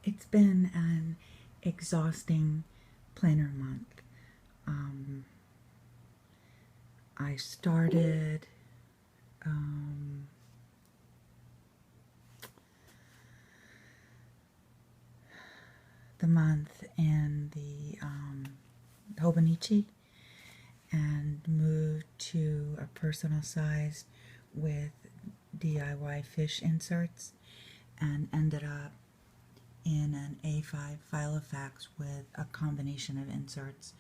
It's been an exhausting planner month. I started the month in the Hobonichi and moved to a personal size with DIY fish inserts and ended up in an A5 Filofax with a combination of inserts,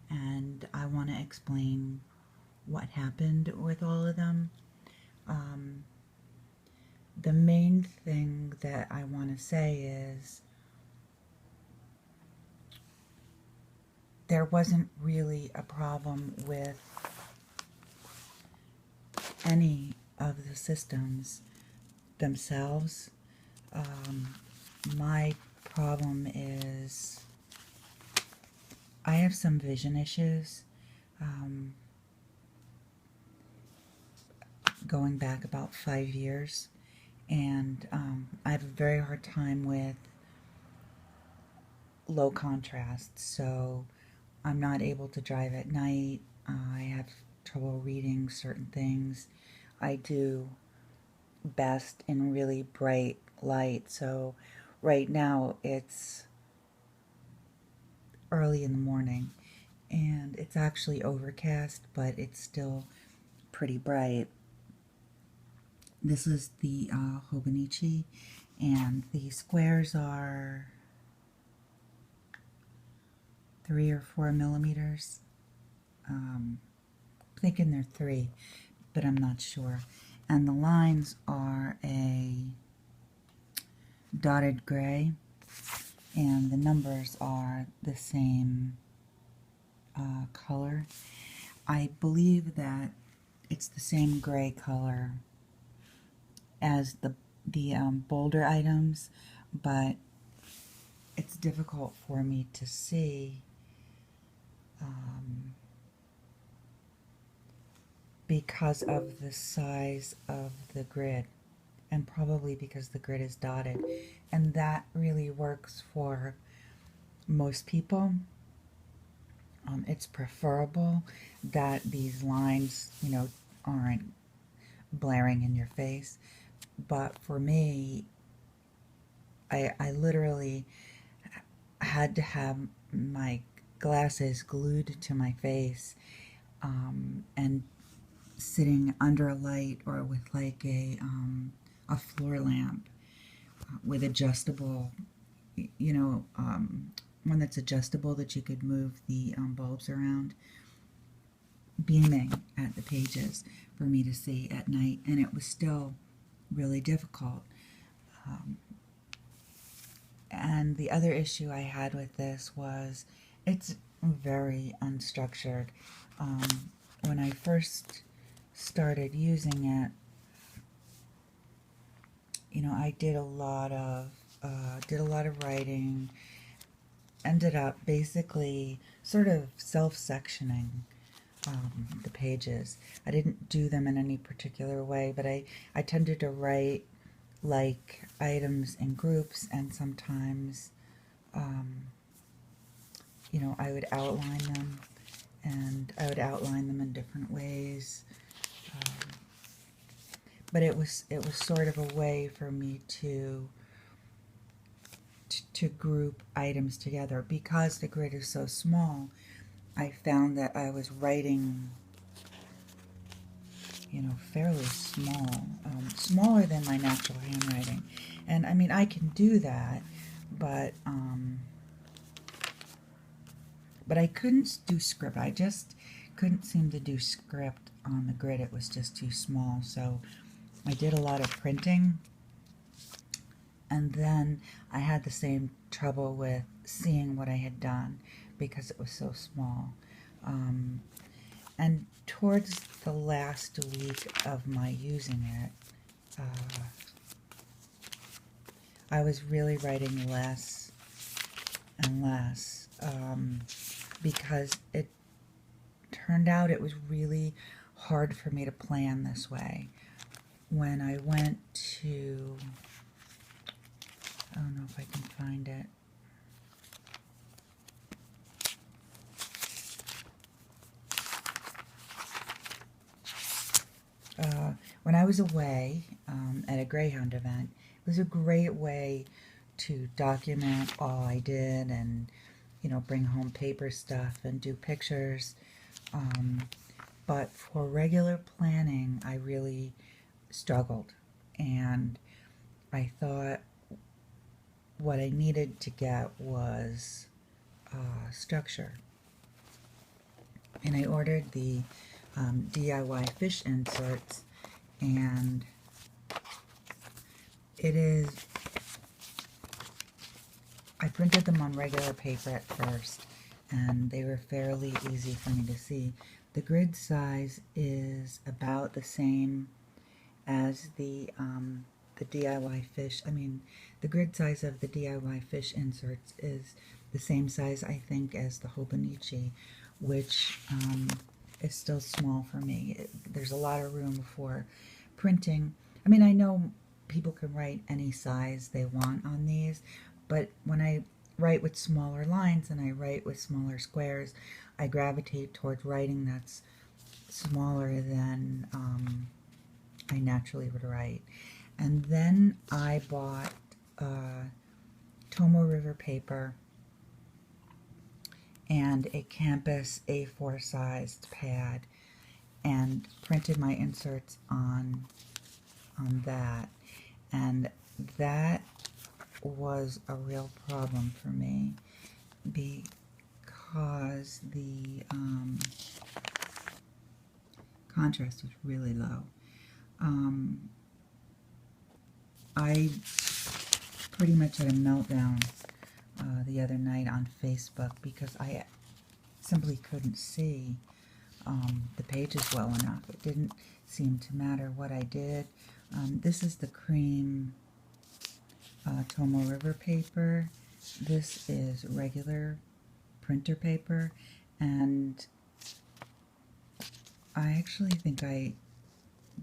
and I want to explain what happened with all of them. The main thing that I want to say is there wasn't really a problem with any of the systems themselves. My problem is I have some vision issues going back about 5 years, and I have a very hard time with low contrast, so I'm not able to drive at night. I have trouble reading certain things. I do best in really bright light, so right now it's early in the morning and it's actually overcast, but it's still pretty bright. This is the Hobonichi, and the squares are 3 or 4 millimeters. I'm thinking they're 3, but I'm not sure. And the lines are a dotted gray, and the numbers are the same color. I believe that it's the same gray color as the bolder items, but it's difficult for me to see because of the size of the grid, and probably because the grid is dotted, and that really works for most people. It's preferable that these lines, aren't blaring in your face, but for me, I literally had to have my glasses glued to my face and sitting under a light or with like a floor lamp with adjustable, one that's adjustable that you could move the bulbs around, beaming at the pages for me to see at night, and it was still really difficult. And the other issue I had with this was it's very unstructured. When I first started using it, I did a lot of writing, ended up basically sort of self-sectioning the pages. I didn't do them in any particular way, but I tended to write like items in groups, and sometimes I would outline them, and I would outline them in different ways. But it was sort of a way for me to group items together. Because the grid is so small, I found that I was writing fairly small, smaller than my natural handwriting. And I mean, I can do that, but I couldn't do script. I just couldn't seem to do script on the grid. It was just too small. So I did a lot of printing, and then I had the same trouble with seeing what I had done because it was so small. And towards the last week of my using it, I was really writing less and less because it turned out it was really hard for me to plan this way. When I went to I don't know if I can find it. When I was away at a Greyhound event, it was a great way to document all I did and, you know, bring home paper stuff and do pictures. But for regular planning, I really struggled. And I thought what I needed to get was structure. And I ordered the DIY fish inserts, and I printed them on regular paper at first, and they were fairly easy for me to see. The grid size is about the same as the DIY fish. The grid size of the DIY fish inserts is the same size, I think, as the Hobonichi, which is still small for me. There's a lot of room for printing. I mean, I know people can write any size they want on these, but when I write with smaller lines and I write with smaller squares, I gravitate towards writing that's smaller than I naturally would write. And then I bought Tomo River paper and a Campus A4 sized pad, and printed my inserts on that. And that was a real problem for me because the contrast was really low. I pretty much had a meltdown the other night on Facebook because I simply couldn't see the pages well enough. It didn't seem to matter what I did. This is the cream Tomo River paper. This is regular printer paper, and I actually think I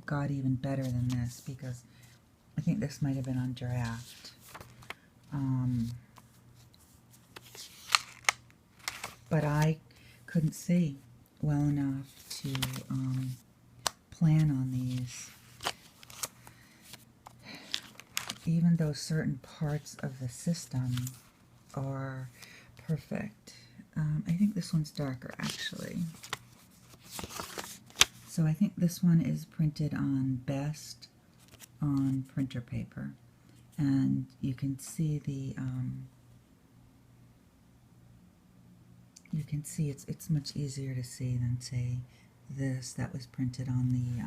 got even better than this because I think this might have been on draft. But I couldn't see well enough to plan on these. Even though certain parts of the system are perfect. I think this one's darker, actually. So I think this one is printed on Best on printer paper. And you can see the, it's much easier to see than, say, this that was printed on the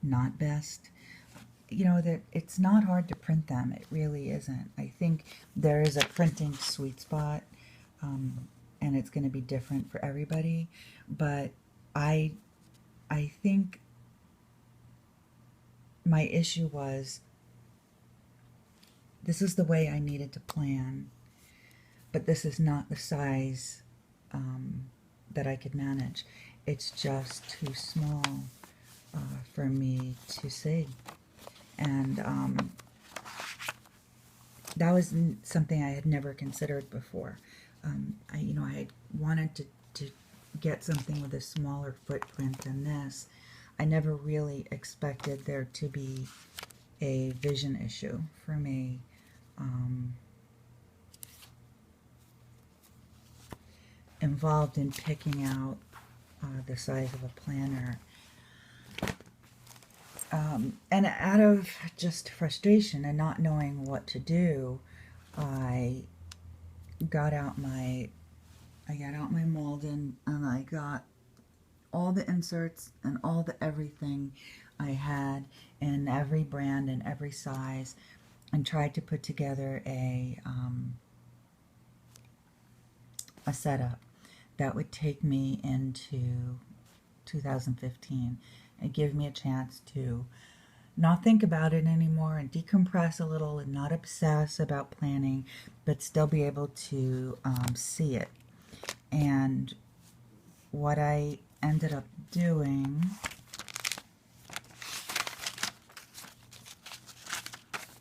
not Best. You know, that it's not hard to print them. It really isn't. I think there is a printing sweet spot, and it's going to be different for everybody. But I think my issue was this is the way I needed to plan, but this is not the size that I could manage. It's just too small for me to see. And that was something I had never considered before. I had wanted to get something with a smaller footprint than this. I never really expected there to be a vision issue for me. Involved in picking out the size of a planner. And out of just frustration and not knowing what to do, I got out my Malden, and I got all the inserts and all the everything I had in every brand and every size, and tried to put together a setup that would take me into 2015 and give me a chance to not think about it anymore and decompress a little and not obsess about planning, but still be able to see it. And what I ended up doing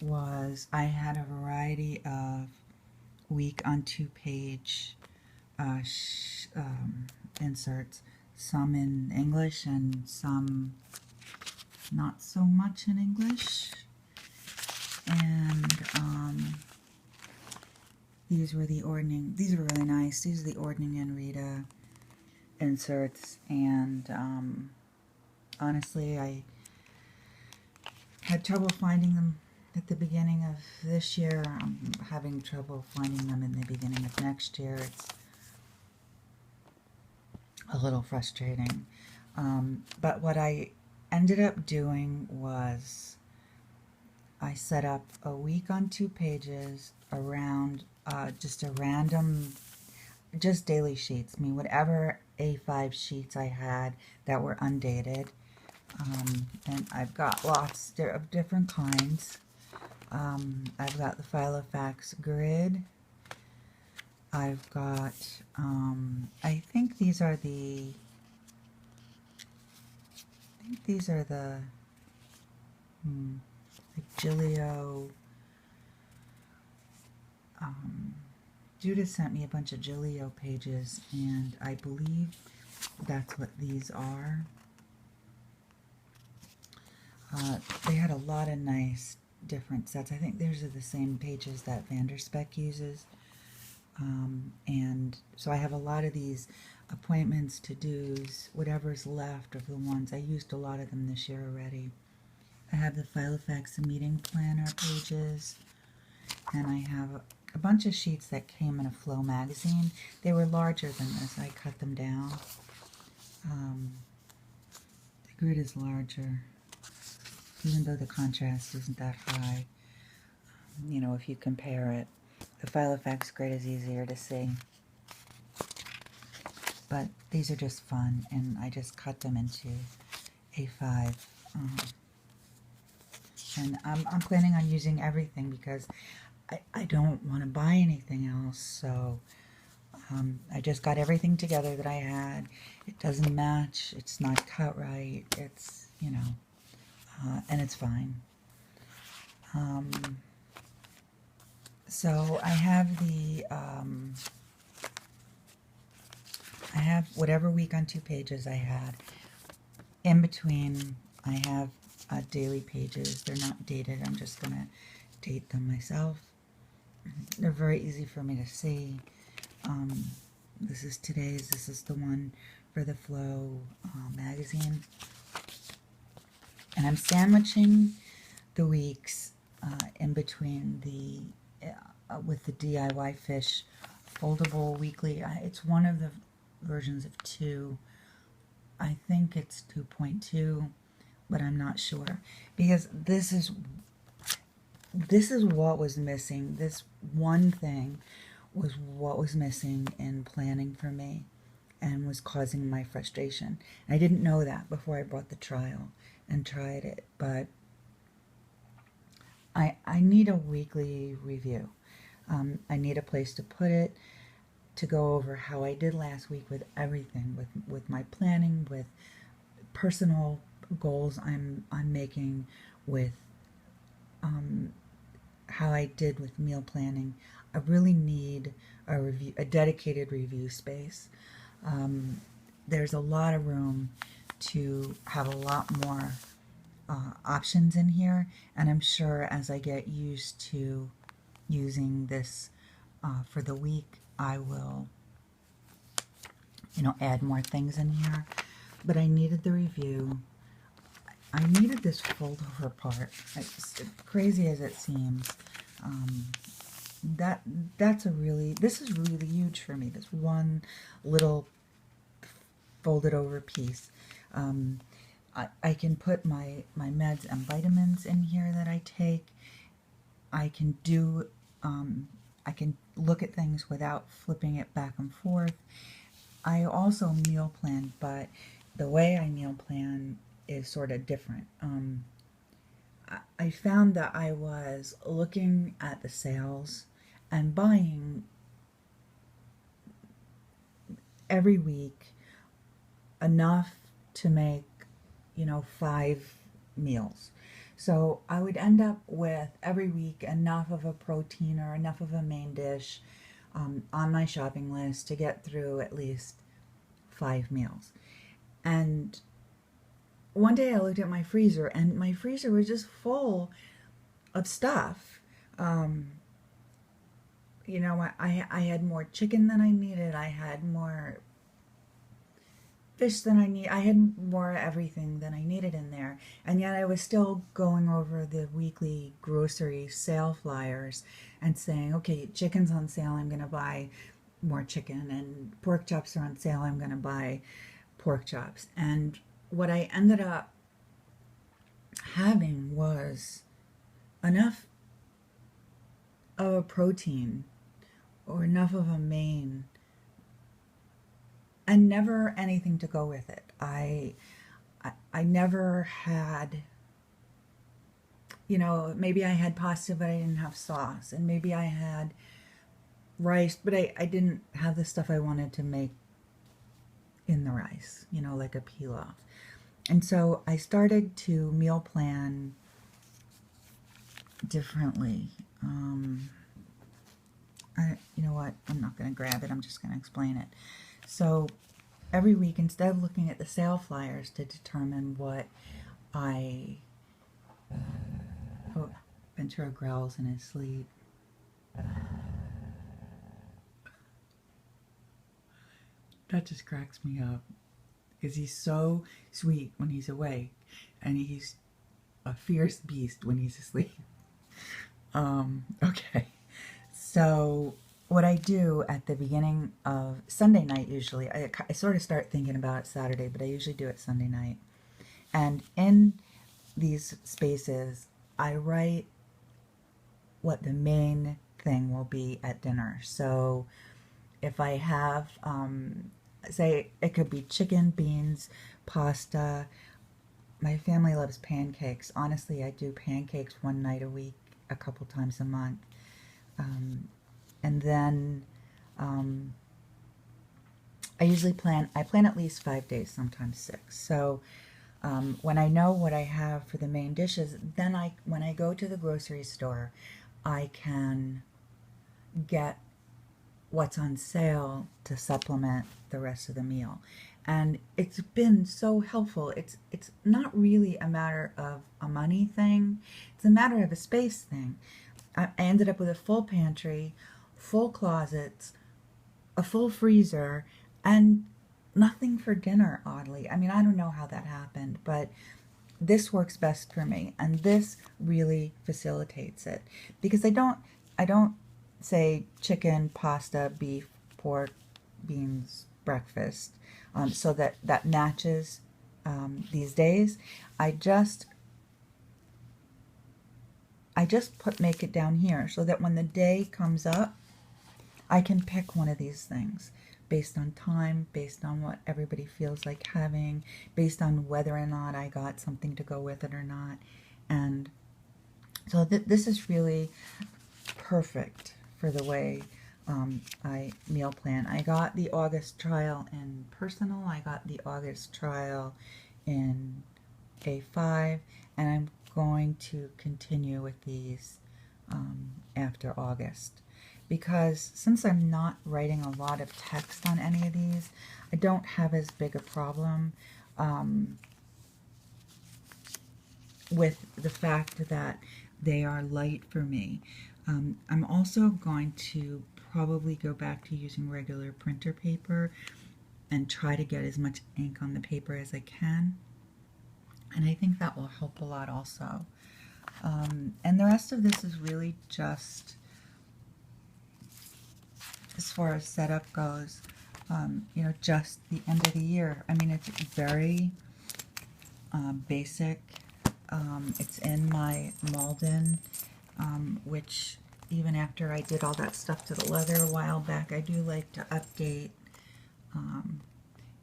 was I had a variety of week on 2-page inserts, some in English and some not so much in English. And these were the ordning. These were really nice. These are the ordning and Rita inserts, and honestly, I had trouble finding them at the beginning of this year. I'm having trouble finding them in the beginning of next year. It's a little frustrating. But what I ended up doing was I set up a week on 2 pages around just a random, just daily sheets. I mean, whatever A5 sheets I had that were undated. And I've got lots of different kinds. I've got the Filofax grid. I've got, I think these are the like Gillio. Judith sent me a bunch of Gillio pages, and I believe that's what these are. They had a lot of nice different sets. I think these are the same pages that Vanderspec uses. And so I have a lot of these appointments, to-dos, whatever's left of the ones. I used a lot of them this year already. I have the Filofax meeting planner pages, and I have a bunch of sheets that came in a Flow magazine. They were larger than this. I cut them down. The grid is larger, even though the contrast isn't that high. You know, if you compare it, the Filofax grid is easier to see. But these are just fun, and I just cut them into A5. And I'm planning on using everything because I don't want to buy anything else. So I just got everything together that I had. It doesn't match. It's not cut right. It's, you know, and it's fine. So I have the, I have whatever week on 2 pages I had. In between, I have daily pages. They're not dated. I'm just going to date them myself. They're very easy for me to see. This is today's. This is the one for the Flow magazine. And I'm sandwiching the weeks in between the with the DIY Fish foldable weekly. It's one of the versions of 2. I think it's 2.2, but I'm not sure, because this is what was missing. This one thing was what was missing in planning for me and was causing my frustration. I didn't know that before I bought the trial and tried it, but I need a weekly review. I need a place to put it, to go over how I did last week with everything, with my planning, with personal goals I'm making, with how I did with meal planning. I really need a dedicated review space. There's a lot of room to have a lot more options in here, and I'm sure as I get used to using this for the week, I will, you know, add more things in here. But I needed the review. I needed this fold over part. As crazy as it seems, this is really huge for me. This one little folded over piece. I can put my meds and vitamins in here that I take. I can do, I can look at things without flipping it back and forth. I also meal plan, but the way I meal plan is sort of different. I found that I was looking at the sales and buying every week enough to make, you know, 5 meals. So I would end up with every week enough of a protein or enough of a main dish on my shopping list to get through at least 5 meals. And one day I looked at my freezer, and my freezer was just full of stuff. Um, I had more chicken than I needed. I had more fish than I need. I had more everything than I needed in there. And yet I was still going over the weekly grocery sale flyers and saying, okay, chicken's on sale, I'm going to buy more chicken, and pork chops are on sale, I'm going to buy pork chops. And what I ended up having was enough of a protein or enough of a main and never anything to go with it. I never had, maybe I had pasta but I didn't have sauce, and maybe I had rice but I didn't have the stuff I wanted to make in the rice, like a pilaf. And so I started to meal plan differently. You know what? I'm not going to grab it. I'm just going to explain it. So every week, instead of looking at the sale flyers to determine what I... Oh, Ventura growls in his sleep. That just cracks me up. Because he's so sweet when he's awake, and he's a fierce beast when he's asleep. Okay. So what I do at the beginning of Sunday night, usually, I sort of start thinking about it Saturday, but I usually do it Sunday night. And in these spaces, I write what the main thing will be at dinner. So if I have, say, it could be chicken, beans, pasta. My family loves pancakes. Honestly, I do pancakes one night a week, a couple times a month. And then I plan at least 5 days, sometimes 6. So when I know what I have for the main dishes, then when I go to the grocery store, I can get what's on sale to supplement the rest of the meal. And it's been so helpful. It's not really a matter of a money thing. It's a matter of a space thing. I ended up with a full pantry, full closets, a full freezer, and nothing for dinner, oddly. I mean, I don't know how that happened, but this works best for me, and this really facilitates it. Because I don't say chicken, pasta, beef, pork, beans, breakfast, so that matches these days. I just make it down here so that when the day comes up, I can pick one of these things based on time, based on what everybody feels like having, based on whether or not I got something to go with it or not. And so this is really perfect for the way I meal plan. I got the August trial in Personal. I got the August trial in A5, and I'm going to continue with these after August. Because since I'm not writing a lot of text on any of these, I don't have as big a problem with the fact that they are light for me. I'm also going to probably go back to using regular printer paper and try to get as much ink on the paper as I can. And I think that will help a lot also. And the rest of this is really just, as far as setup goes, just the end of the year. I mean, it's very basic. It's in my Malden, which even after I did all that stuff to the leather a while back, I do like to update.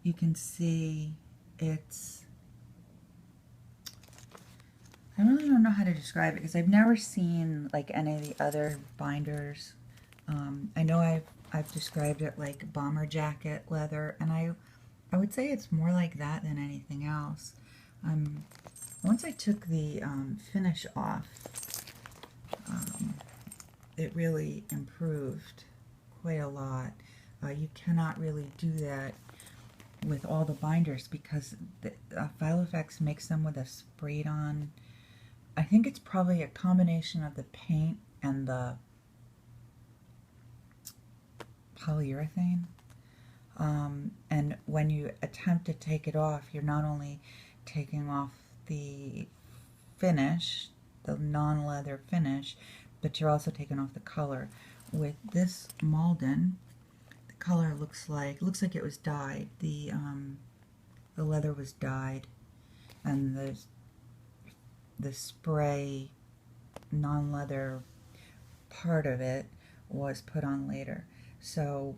You can see it's, I really don't know how to describe it because I've never seen like any of the other binders. I know I've described it like bomber jacket leather, and I would say it's more like that than anything else. Once I took the finish off, it really improved quite a lot. You cannot really do that with all the binders because the, Filofax makes them with a sprayed on. I think it's probably a combination of the paint and the polyurethane. And when you attempt to take it off, you're not only taking off the finish, the non-leather finish, but you're also taking off the color. With this Malden, the color looks like it was dyed. The leather was dyed, and the spray non-leather part of it was put on later. So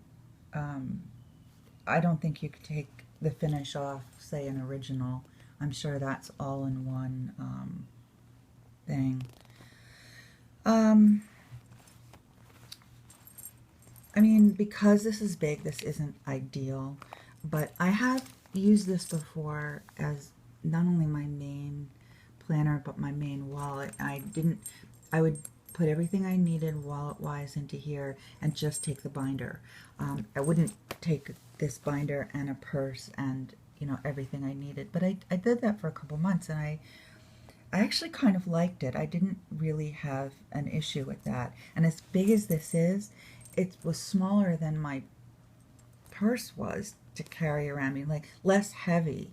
I don't think you could take the finish off, say, an original. I'm sure that's all in one thing. I mean, because this is big, this isn't ideal, but I have used this before as not only my main planner, but my main wallet. I would put everything I needed wallet-wise into here and just take the binder. I wouldn't take this binder and a purse and, you know, everything I needed, but I did that for a couple months, and I actually kind of liked it. I didn't really have an issue with that. And as big as this is, it was smaller than my purse was to carry around. I mean, like less heavy,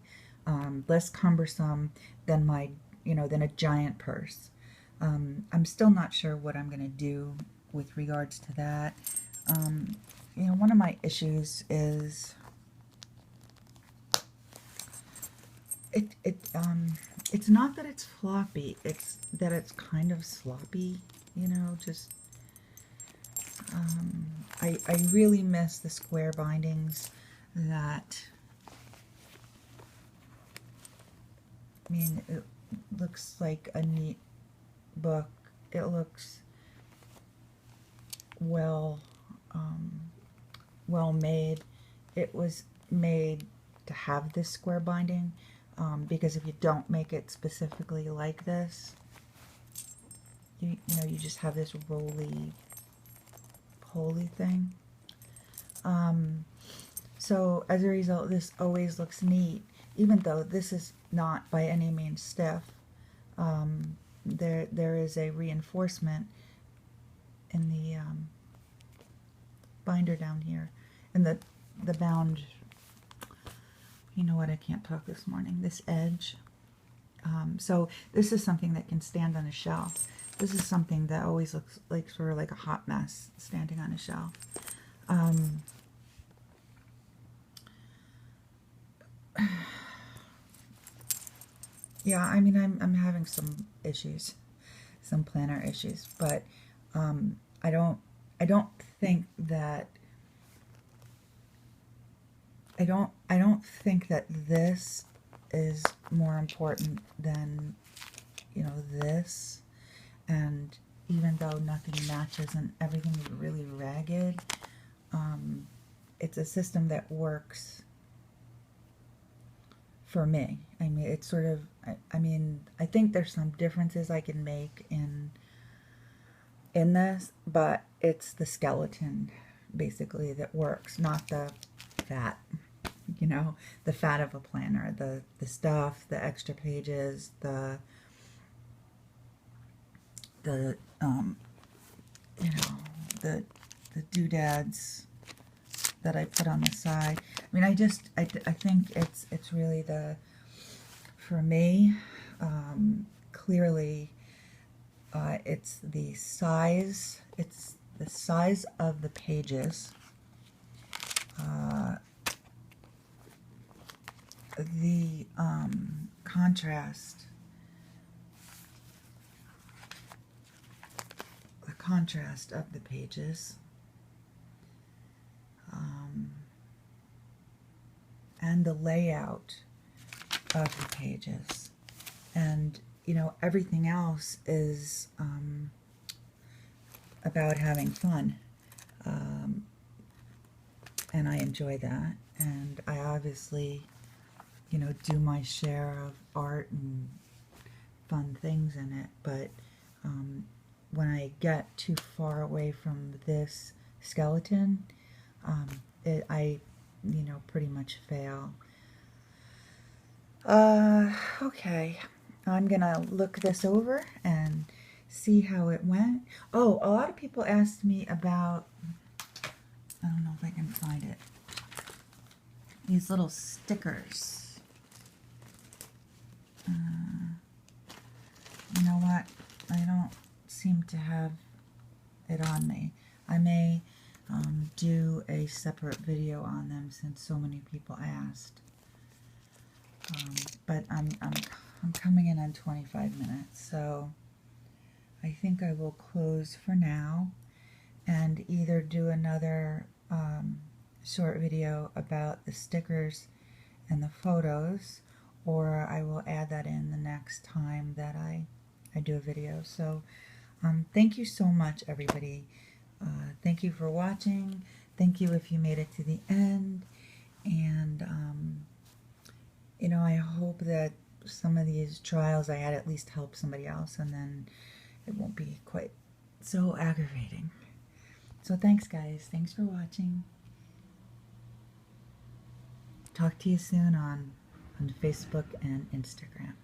less cumbersome than than a giant purse. I'm still not sure what I'm going to do with regards to that. You know, one of my issues is it's not that it's floppy, it's that it's kind of sloppy, you know, just I really miss the square bindings that, I mean, it looks like a neat book. It looks well made. It was made to have this square binding, because if you don't make it specifically like this, you know, you just have this roly-poly thing. So as a result, this always looks neat, even though this is not by any means stiff. There is a reinforcement in the binder down here, and the bound. You know what? I can't talk this morning. This edge. So this is something that can stand on a shelf. This is something that always looks like sort of like a hot mess standing on a shelf. Yeah, I mean, I'm having some issues, some planner issues, but I don't think that I don't think that this is more important than, you know, this. And even though nothing matches and everything is really ragged, it's a system that works for me. I mean, it's sort of, I mean, I think there's some differences I can make in this, but it's the skeleton basically that works, not the fat. You know, the fat of a planner, the stuff, the extra pages, the you know, the doodads that I put on the side. I mean, I think it's really for me, clearly, it's the size of the pages, the contrast of the pages, and the layout of the pages, and you know, everything else is about having fun, and I enjoy that, and I obviously, you know, do my share of art and fun things in it, but when I get too far away from this skeleton, I pretty much fail. Okay, I'm gonna look this over and see how it went. Oh, a lot of people asked me about, I don't know if I can find it, these little stickers. You know what? I don't seem to have it on me. I may do a separate video on them since so many people asked. But I'm coming in on 25 minutes, so I think I will close for now and either do another short video about the stickers and the photos, or I will add that in the next time that I do a video. So thank you so much, everybody. Thank you for watching. Thank you if you made it to the end. And I hope that some of these trials I had at least help somebody else, and then it won't be quite so aggravating. So thanks, guys. Thanks for watching. Talk to you soon on Facebook and Instagram.